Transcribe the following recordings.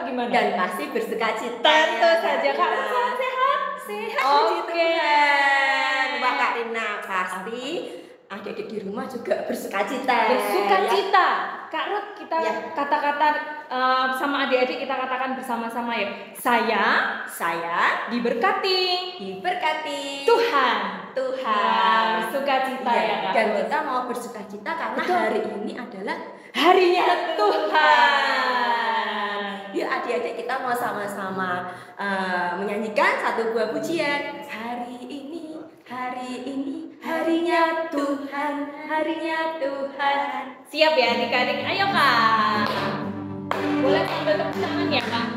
gimana? Dan pasti bersukacita. Tentu saja. Kak Rut sehat? Sehat, puji Tuhan. Wah, Kak Rina, pasti adik-adik di rumah juga bersukacita. Bersukacita. Ya. Kak Rut, kita Ya. kata-kata sama adik-adik kita katakan bersama-sama ya. Saya diberkati Tuhan. Bersukacita ya Kak Dan Rut. kita mau bersukacita karena Betul. hari ini adalah Harinya Tuhan. Yuk adik-adik kita mau sama-sama menyanyikan satu buah pujian. Hari ini harinya Tuhan, harinya Tuhan. Siap ya adik-adik? Ayo Kak. Boleh sambil tepuk tangan ya Kak.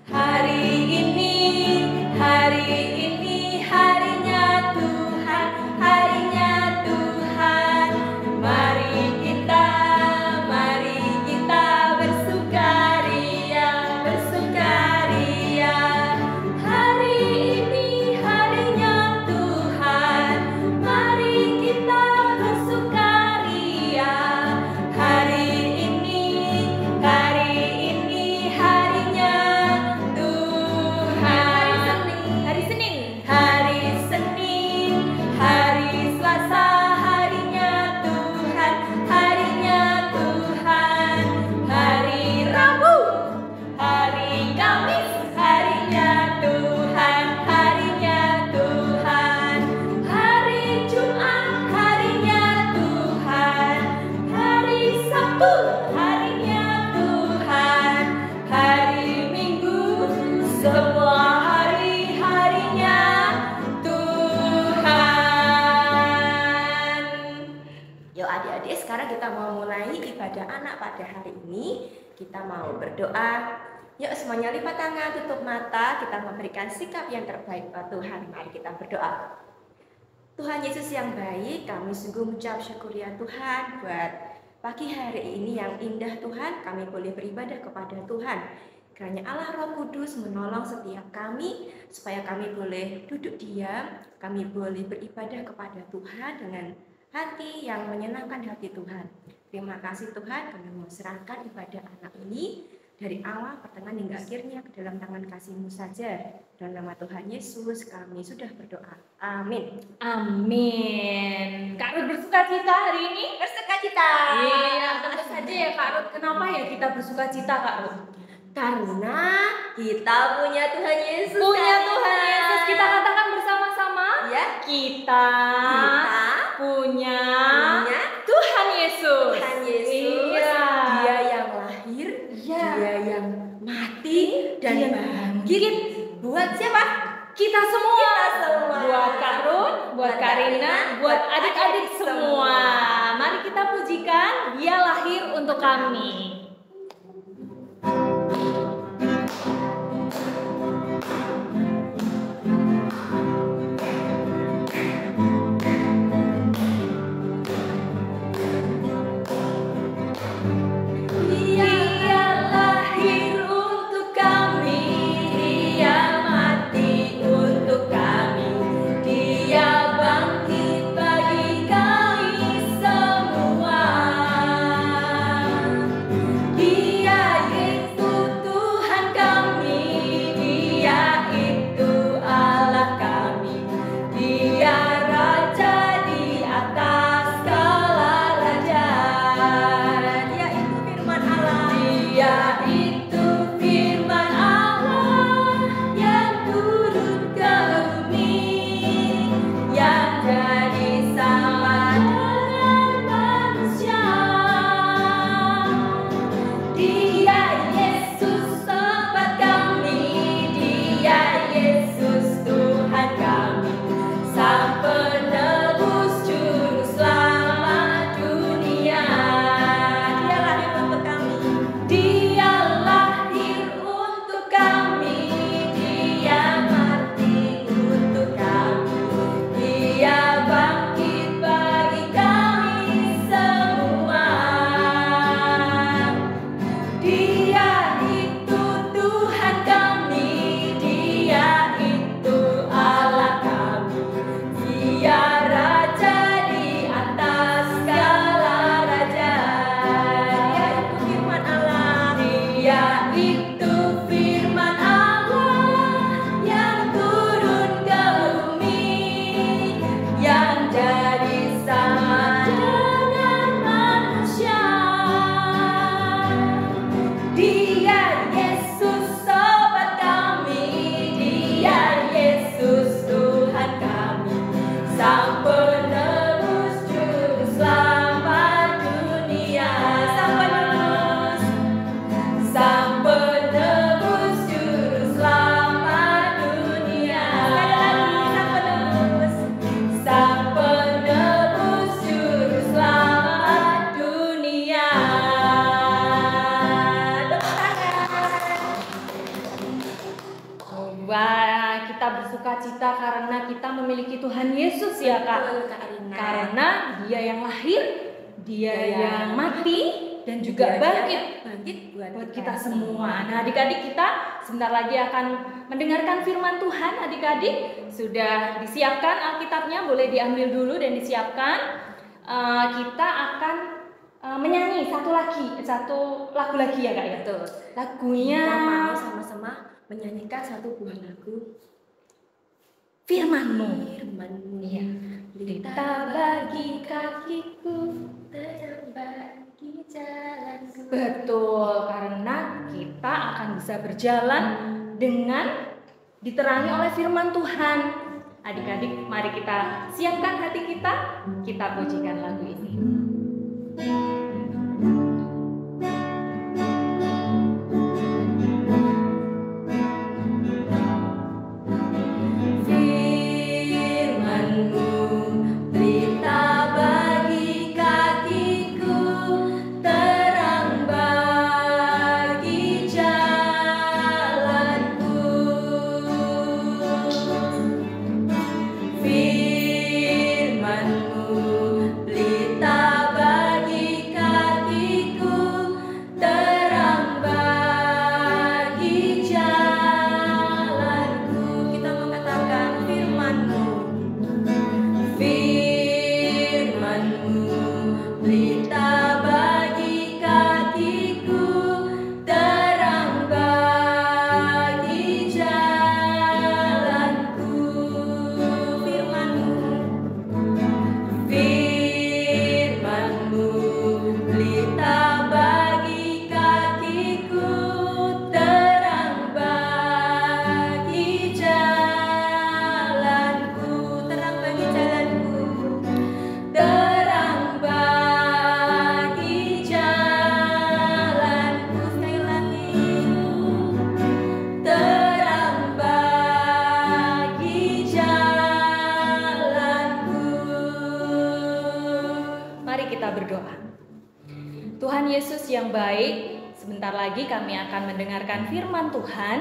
Hari ini harinya Tuhan, harinya Tuhan. Mari kita bersukaria, bersukaria. Hari ini harinya Tuhan, mari kita bersukaria. Hari ini harinya Tuhan. Hari Senin. Hari Senin, hari Selasa, harinya Tuhan, harinya Tuhan. Hari Rabu, hari Kamis, harinya Tuhan, harinya Tuhan. Hari Jumat, harinya Tuhan. Hari Sabtu, harinya Tuhan. Hari Minggu, semua hari-harinya Tuhan. Yuk adik-adik, sekarang kita mau mulai ibadah anak pada hari ini. Kita mau berdoa. Yuk semuanya lipat tangan, tutup mata. Kita memberikan sikap yang terbaik buat Tuhan. Mari kita berdoa. Tuhan Yesus yang baik, kami sungguh mengucap syukur ya Tuhan buat pagi hari ini yang indah Tuhan. Kami boleh beribadah kepada Tuhan. Kiranya Allah Roh Kudus menolong setiap kami supaya kami boleh duduk diam, kami boleh beribadah kepada Tuhan dengan hati yang menyenangkan hati Tuhan. Terima kasih Tuhan, kami mau serahkan ibadah anak ini dari awal, pertengahan hingga akhirnya ke dalam tangan kasih-Mu saja. Dalam nama Tuhan Yesus kami sudah berdoa. Amin. Amin. Kak Rut bersukacita hari ini? Bersukacita. Iya, tentu saja ya Kak Rut. Kenapa ya kita bersukacita Kak Rut? Karena kita punya Tuhan Yesus. Punya Tuhan Yesus. Kita katakan bersama-sama. Ya. Kita punya Tuhan Yesus. Tuhan Yesus. Iya. Dia yang lahir, Iya. dia yang mati dan Dia bangkit. Buat siapa? Kita semua. Kita semua. Buat Kak Rut, buat Kak Rina, buat adik-adik semua. Mari kita pujikan, Dia lahir untuk kami. Dia lahir untuk kami, Dia mati untuk kami, Dia bangkit bagi kami semua. itu firman Allah yang turun ke bumi, yang jadi sama dengan manusia. Dia Yesus sobat kami, Dia Yesus Tuhan kami, Sang penebus juru selamat dunia. Sang penebus juru selamat dunia. Sang penebus juru selamat dunia. Tepuk tangan. Wah, kita bersuka cita karena kita memiliki Tuhan Yesus ya Kak. Betul, Kak Arina. Karena Dia yang lahir, Dia yang mati, dan juga bangkit buat kita semua. Nah, adik-adik kita sebentar lagi akan mendengarkan firman Tuhan. Adik-adik sudah disiapkan Alkitabnya, boleh diambil dulu dan disiapkan. Kita akan menyanyi satu lagu lagi ya Kak ya. Betul. Lagunya Kita mau sama-sama menyanyikan satu buah lagu Firman-Mu. Firman-Mu. Iya. Lita bagi kakiku, terang bagi jalanku. Betul, karena kita akan bisa berjalan dengan diterangi oleh firman Tuhan. Adik-adik, mari kita siapkan hati kita pujikan lagu ini. Firman-Mu, lita bagi kakiku, terang bagi jalanku. Firman-Mu, lita bagi kakiku, terang bagi jalanku. Kita mengatakan firman-Mu. Firman-Mu, lita bagi kakiku, terang bagi jalanku. Firman-Mu, Firman-Mu, lita bagi kakiku, terang bagi jalanku. Terang bagi jalanku, terang bagi jalanku. Sekali lagi, terang bagi jalanku. Mari kita berdoa. Tuhan Yesus yang baik, sebentar lagi kami akan mendengarkan firman Tuhan.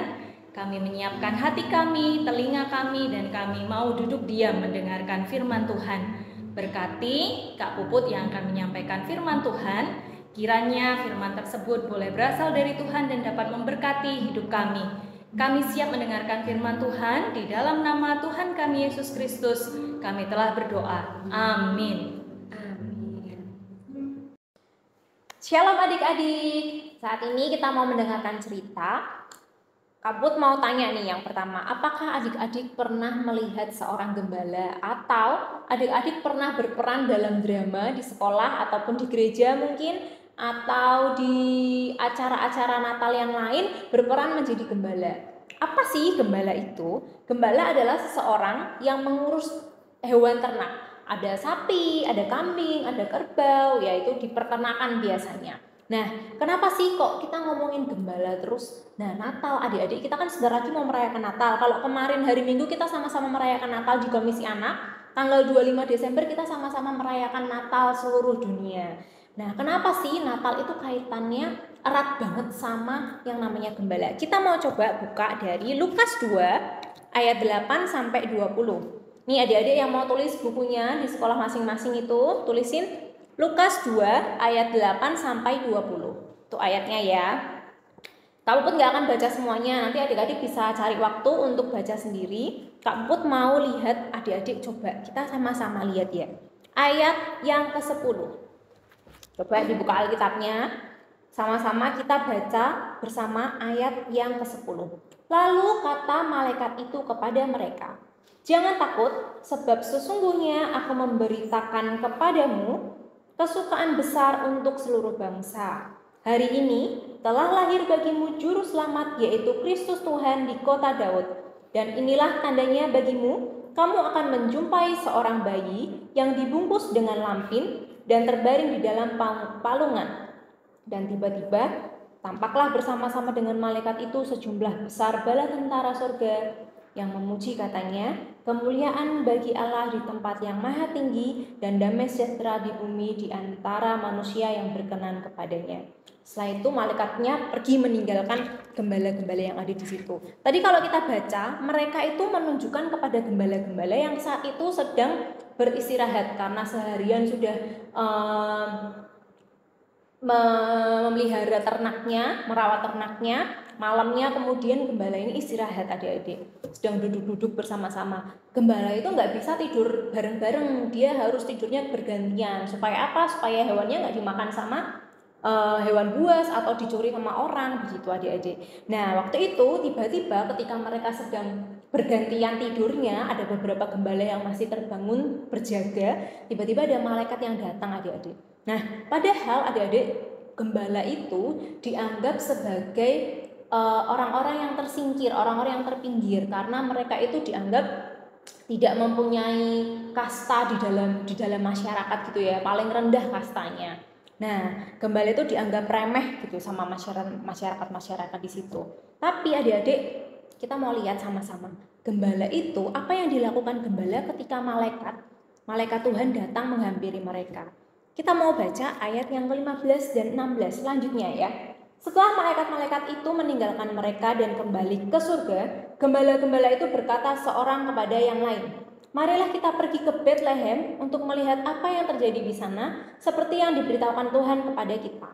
Kami menyiapkan hati kami, telinga kami, dan kami mau duduk diam mendengarkan firman Tuhan. Berkati Kak Puput yang akan menyampaikan firman Tuhan. Kiranya firman tersebut boleh berasal dari Tuhan dan dapat memberkati hidup kami. Kami siap mendengarkan firman Tuhan. Di dalam nama Tuhan kami Yesus Kristus, kami telah berdoa. Amin. Amin. Shalom adik-adik, saat ini kita mau mendengarkan cerita. Kak Put mau tanya nih yang pertama, apakah adik-adik pernah melihat seorang gembala atau adik-adik pernah berperan dalam drama di sekolah ataupun di gereja mungkin, atau di acara-acara Natal yang lain berperan menjadi gembala? Apa sih gembala itu? Gembala adalah seseorang yang mengurus hewan ternak. Ada sapi, ada kambing, ada kerbau, yaitu diperternakan biasanya. Nah, kenapa sih kok kita ngomongin gembala terus? Nah, Natal, adik-adik, kita kan sebentar lagi mau merayakan Natal. Kalau kemarin hari Minggu kita sama-sama merayakan Natal di Komisi Anak, tanggal 25 Desember kita sama-sama merayakan Natal seluruh dunia. Nah, kenapa sih Natal itu kaitannya erat banget sama yang namanya gembala? Kita mau coba buka dari Lukas 2 ayat 8 sampai 20. Nih adik-adik yang mau tulis bukunya di sekolah masing-masing itu, tulisin Lukas 2 ayat 8 sampai 20. Itu ayatnya ya. Kak Puput nggak akan baca semuanya, nanti adik-adik bisa cari waktu untuk baca sendiri. Kak Puput mau lihat adik-adik, coba kita sama-sama lihat ya. Ayat yang ke-10. Coba dibuka Alkitabnya. Sama-sama kita baca bersama ayat yang ke-10. Lalu kata malaikat itu kepada mereka, "Jangan takut, sebab sesungguhnya aku memberitakan kepadamu kesukaan besar untuk seluruh bangsa. Hari ini telah lahir bagimu juru selamat, yaitu Kristus Tuhan di kota Daud. Dan inilah tandanya bagimu, kamu akan menjumpai seorang bayi yang dibungkus dengan lampin dan terbaring di dalam palungan. Dan tiba-tiba tampaklah bersama-sama dengan malaikat itu sejumlah besar bala tentara surga yang memuji katanya, kemuliaan bagi Allah di tempat yang maha tinggi dan damai sejahtera di bumi di antara manusia yang berkenan kepadanya." Setelah itu malaikatnya pergi meninggalkan gembala-gembala yang ada di situ. Tadi kalau kita baca, mereka itu menunjukkan kepada gembala-gembala yang saat itu sedang beristirahat karena seharian sudah memelihara ternaknya, merawat ternaknya. Malamnya kemudian gembala ini istirahat, adik-adik, sedang duduk-duduk bersama-sama. Gembala itu nggak bisa tidur bareng-bareng, dia harus tidurnya bergantian. Supaya apa? Supaya hewannya nggak dimakan sama hewan buas atau dicuri sama orang, begitu adik-adik. Nah, waktu itu tiba-tiba ketika mereka sedang bergantian tidurnya, ada beberapa gembala yang masih terbangun berjaga, tiba-tiba ada malaikat yang datang, adik-adik. Nah, padahal adik-adik, gembala itu dianggap sebagai orang-orang yang tersingkir, orang-orang yang terpinggir, karena mereka itu dianggap tidak mempunyai kasta di dalam masyarakat gitu ya, paling rendah kastanya. Nah, gembala itu dianggap remeh gitu sama masyarakat di situ. Tapi adik-adik, kita mau lihat sama-sama. Gembala itu, apa yang dilakukan gembala ketika malaikat Tuhan datang menghampiri mereka? Kita mau baca ayat yang ke-15 dan 16 selanjutnya ya. Setelah malaikat-malaikat itu meninggalkan mereka dan kembali ke surga, gembala-gembala itu berkata seorang kepada yang lain, "Marilah kita pergi ke Bethlehem untuk melihat apa yang terjadi di sana, seperti yang diberitahukan Tuhan kepada kita."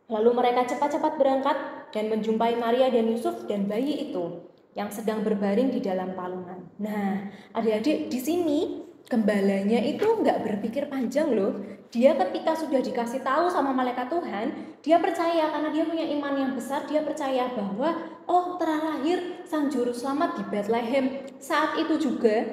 Lalu mereka cepat-cepat berangkat dan menjumpai Maria dan Yusuf dan bayi itu yang sedang berbaring di dalam palungan. Nah, adik-adik, di sini gembalanya itu nggak berpikir panjang loh. Dia ketika sudah dikasih tahu sama malaikat Tuhan, dia percaya karena dia punya iman yang besar. Dia percaya bahwa telah lahir Sang Juru Selamat di Bethlehem. Saat itu juga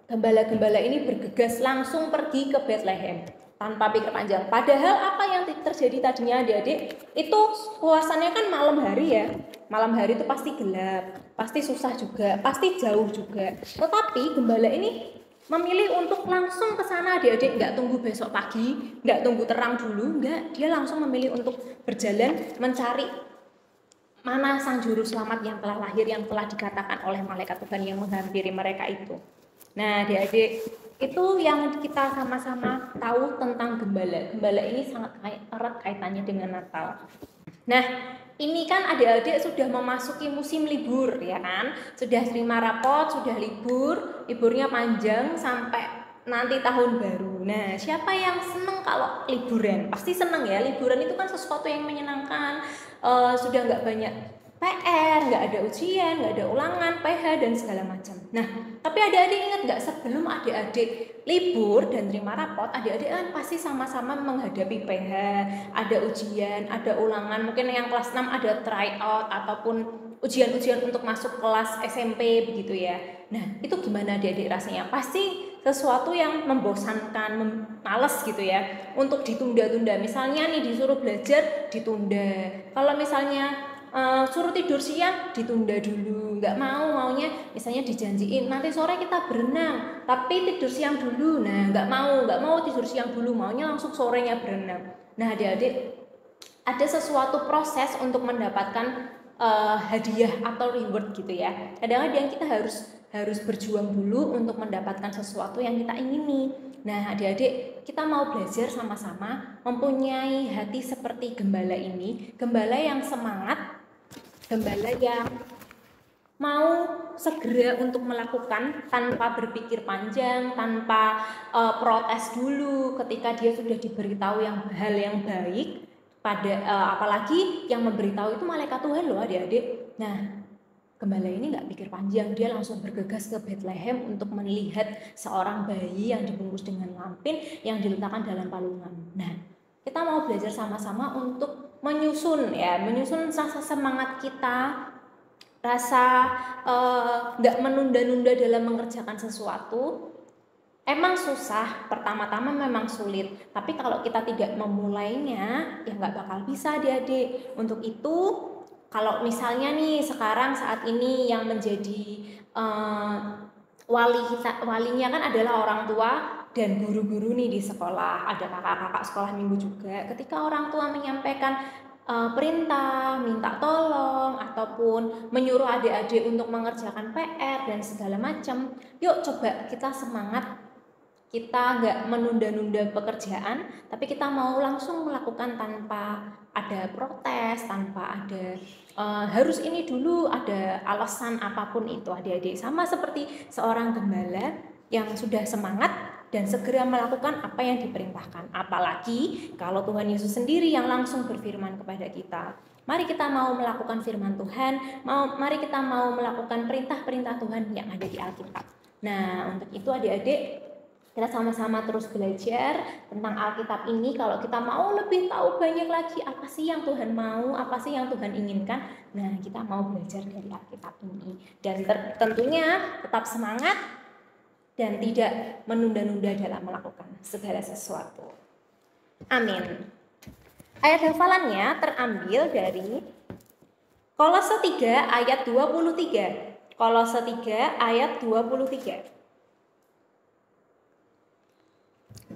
gembala-gembala ini bergegas langsung pergi ke Bethlehem tanpa pikir panjang. Padahal apa yang terjadi tadinya adik-adik, itu suasananya kan malam hari ya. Malam hari itu pasti gelap, pasti susah juga, pasti jauh juga. Tetapi gembala ini memilih untuk langsung ke sana, adik-adik, nggak tunggu besok pagi, nggak tunggu terang dulu, nggak. Dia langsung memilih untuk berjalan mencari mana Sang Juru Selamat yang telah lahir, yang telah dikatakan oleh malaikat Tuhan yang menghampiri mereka itu. Nah, adik-adik, itu yang kita sama-sama tahu tentang gembala. Gembala ini sangat erat kaitannya dengan Natal. Nah, ini kan adik-adik sudah memasuki musim libur ya kan, sudah terima rapot, sudah liburnya panjang sampai nanti tahun baru. Nah, siapa yang seneng kalau liburan? Pasti seneng ya, liburan itu kan sesuatu yang menyenangkan, sudah nggak banyak PR, nggak ada ujian, nggak ada ulangan, PH dan segala macam. Nah, tapi adik-adik ingat nggak, sebelum adik-adik libur dan terima rapot, adik-adik kan pasti sama-sama menghadapi PH, ada ujian, ada ulangan, mungkin yang kelas 6 ada tryout ataupun ujian-ujian untuk masuk kelas SMP begitu ya. Nah, itu gimana adik-adik rasanya? Pasti sesuatu yang membosankan, males gitu ya, untuk ditunda-tunda. Misalnya nih disuruh belajar, ditunda. Kalau misalnya suruh tidur siang, ditunda dulu, nggak maunya misalnya dijanjiin nanti sore kita berenang tapi tidur siang dulu. Nah, nggak mau tidur siang dulu, maunya langsung sorenya berenang. Nah, adik-adik, ada sesuatu proses untuk mendapatkan hadiah atau reward gitu ya. Kadang-kadang kita harus berjuang dulu untuk mendapatkan sesuatu yang kita ingini. Nah, adik-adik, kita mau belajar sama-sama mempunyai hati seperti gembala ini, gembala yang semangat, gembala yang mau segera untuk melakukan tanpa berpikir panjang, tanpa protes dulu ketika dia sudah diberitahu hal yang baik. Apalagi yang memberitahu itu malaikat Tuhan loh adik-adik. Nah, gembala ini nggak pikir panjang, dia langsung bergegas ke Bethlehem untuk melihat seorang bayi yang dibungkus dengan lampin yang diletakkan dalam palungan. Nah, kita mau belajar sama-sama untuk menyusun rasa semangat kita, rasa nggak menunda-nunda dalam mengerjakan sesuatu. Emang susah, pertama-tama memang sulit, tapi kalau kita tidak memulainya ya nggak bakal bisa adik-adik. Untuk itu kalau misalnya nih sekarang saat ini yang menjadi walinya kan adalah orang tua dan guru-guru nih di sekolah, ada kakak-kakak sekolah minggu juga. Ketika orang tua menyampaikan perintah, minta tolong, ataupun menyuruh adik-adik untuk mengerjakan PR dan segala macam, yuk coba kita semangat. Kita nggak menunda-nunda pekerjaan, tapi kita mau langsung melakukan tanpa ada protes, tanpa ada harus ini dulu, ada alasan apapun itu adik-adik. Sama seperti seorang gembala yang sudah semangat dan segera melakukan apa yang diperintahkan. Apalagi kalau Tuhan Yesus sendiri yang langsung berfirman kepada kita. Mari kita mau melakukan firman Tuhan, mari kita mau melakukan perintah-perintah Tuhan yang ada di Alkitab. Nah, untuk itu adik-adik, kita sama-sama terus belajar tentang Alkitab ini. Kalau kita mau lebih tahu banyak lagi apa sih yang Tuhan mau, apa sih yang Tuhan inginkan, nah kita mau belajar dari Alkitab ini. Dan tentunya tetap semangat dan tidak menunda-nunda dalam melakukan segala sesuatu. Amin. Ayat hafalannya terambil dari Kolose 3 ayat 23. Kolose 3 ayat 23.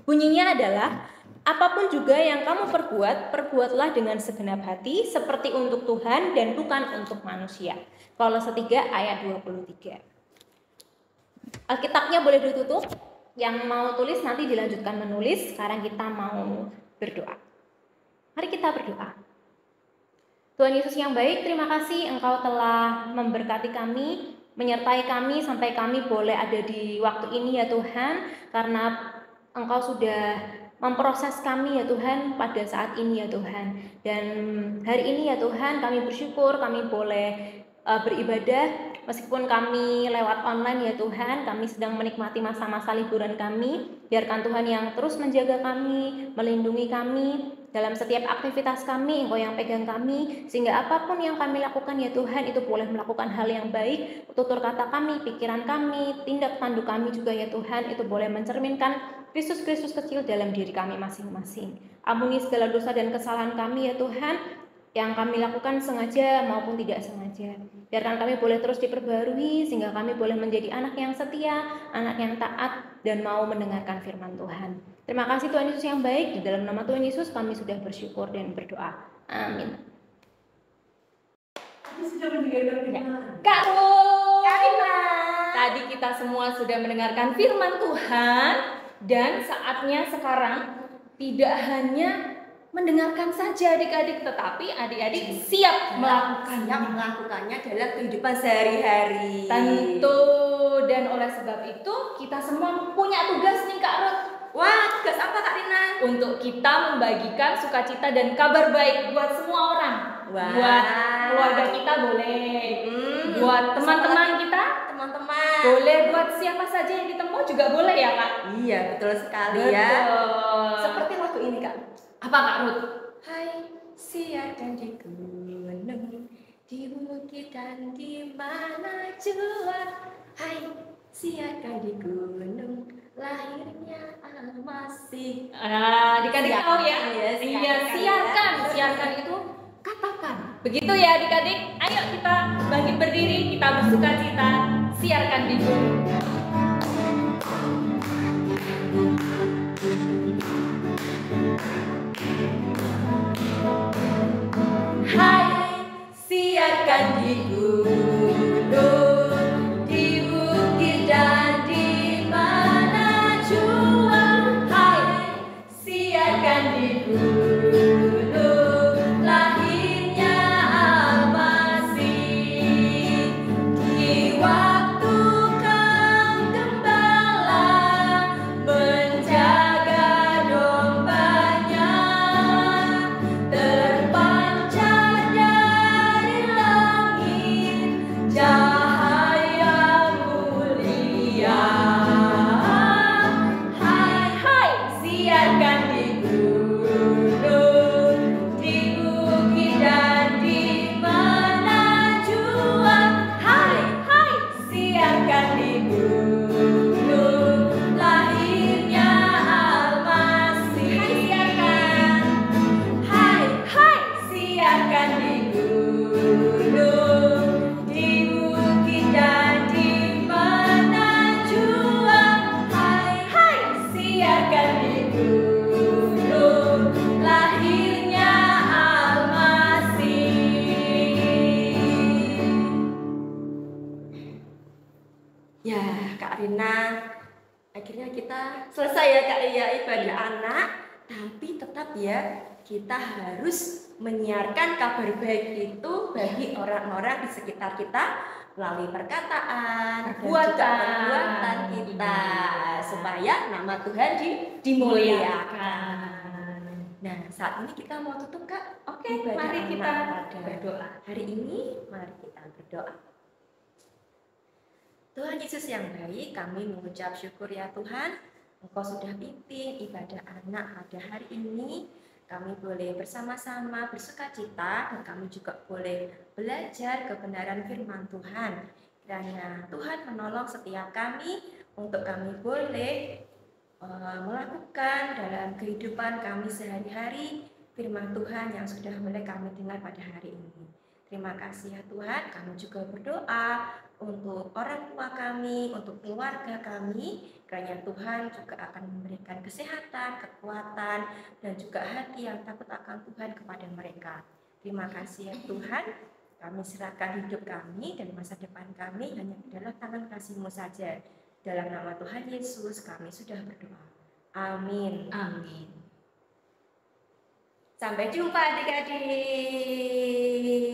Bunyinya adalah, apapun juga yang kamu perbuat, perbuatlah dengan segenap hati seperti untuk Tuhan dan bukan untuk manusia. Kolose 3 ayat 23. Alkitabnya boleh ditutup. Yang mau tulis nanti dilanjutkan menulis. Sekarang kita mau berdoa. Mari kita berdoa. Tuhan Yesus yang baik, terima kasih Engkau telah memberkati kami, menyertai kami sampai kami boleh ada di waktu ini ya Tuhan, karena Engkau sudah memproses kami ya Tuhan pada saat ini ya Tuhan. Dan hari ini ya Tuhan kami bersyukur kami boleh beribadah meskipun kami lewat online ya Tuhan. Kami sedang menikmati masa-masa liburan kami. Biarkan Tuhan yang terus menjaga kami, melindungi kami dalam setiap aktivitas kami. Engkau yang pegang kami, sehingga apapun yang kami lakukan ya Tuhan itu boleh melakukan hal yang baik. Tutur kata kami, pikiran kami, tindak tanduk kami juga ya Tuhan itu boleh mencerminkan Kristus kecil dalam diri kami masing-masing. Ampuni segala dosa dan kesalahan kami ya Tuhan, yang kami lakukan sengaja maupun tidak sengaja. Biarkan kami boleh terus diperbarui sehingga kami boleh menjadi anak yang setia, anak yang taat dan mau mendengarkan firman Tuhan. Terima kasih Tuhan Yesus yang baik. Di dalam nama Tuhan Yesus kami sudah bersyukur dan berdoa. Amin. Kak Ruth, tadi kita semua sudah mendengarkan firman Tuhan. Dan saatnya sekarang tidak hanya mendengarkan saja adik-adik, tetapi adik-adik siap melakukannya dalam kehidupan sehari-hari. Tentu, dan oleh sebab itu kita semua punya tugas nih Kak Ruth. Wah, tugas apa Kak Rina? Untuk kita membagikan sukacita dan kabar baik buat semua orang. Wah. Buat keluarga kita boleh, buat teman-teman kita, teman-teman boleh, buat siapa saja yang ditemu juga boleh ya Kak? Iya, betul sekali Betul. ya. Seperti lagu ini Kak. Apa Kak Ruth? Hai, siarkan di gunung, di bukit dan di mana jua. Hai, siarkan di gunung, lahirnya Al-Masih. Adik-adik tahu ya? Iya, Siarkan itu katakan. Begitu ya adik-adik. Ayo kita bangkit berdiri, kita bersukacita, siarkan di gunung. Hai, siarkan di gunung, di bukit dan di mana jua. Hai, siarkan di gunung, lahirnya Al-Masih. Di waktu kau gembala menjaga dombanya, terpancar dari langit Ya, Kak Rina, akhirnya kita selesai ya Kak ya ibadah anak, tapi tetap ya kita harus menyiarkan kabar baik itu bagi orang-orang di sekitar kita melalui perkataan, Perbuatan. dan juga perbuatan kita supaya nama Tuhan dimuliakan. Nah, saat ini kita mau tutup Kak. Oke, ibadah mari kita anak pada berdoa. hari ini, mari kita berdoa. Tuhan Yesus yang baik, kami mengucap syukur ya Tuhan, Engkau sudah pimpin ibadah anak pada hari ini. Kami boleh bersama-sama bersuka cita dan kami juga boleh belajar kebenaran firman Tuhan. Kiranya Tuhan menolong setiap kami untuk kami boleh melakukan dalam kehidupan kami sehari-hari firman Tuhan yang sudah mulai kami dengar pada hari ini. Terima kasih ya Tuhan, kami juga berdoa untuk orang tua kami, untuk keluarga kami, kiranya Tuhan juga akan memberikan kesehatan, kekuatan, dan juga hati yang takut akan Tuhan kepada mereka. Terima kasih ya Tuhan, kami serahkan hidup kami dan masa depan kami hanya ke dalam tangan kasih-Mu saja. Dalam nama Tuhan Yesus kami sudah berdoa. Amin. Amin. Sampai jumpa adik-adik.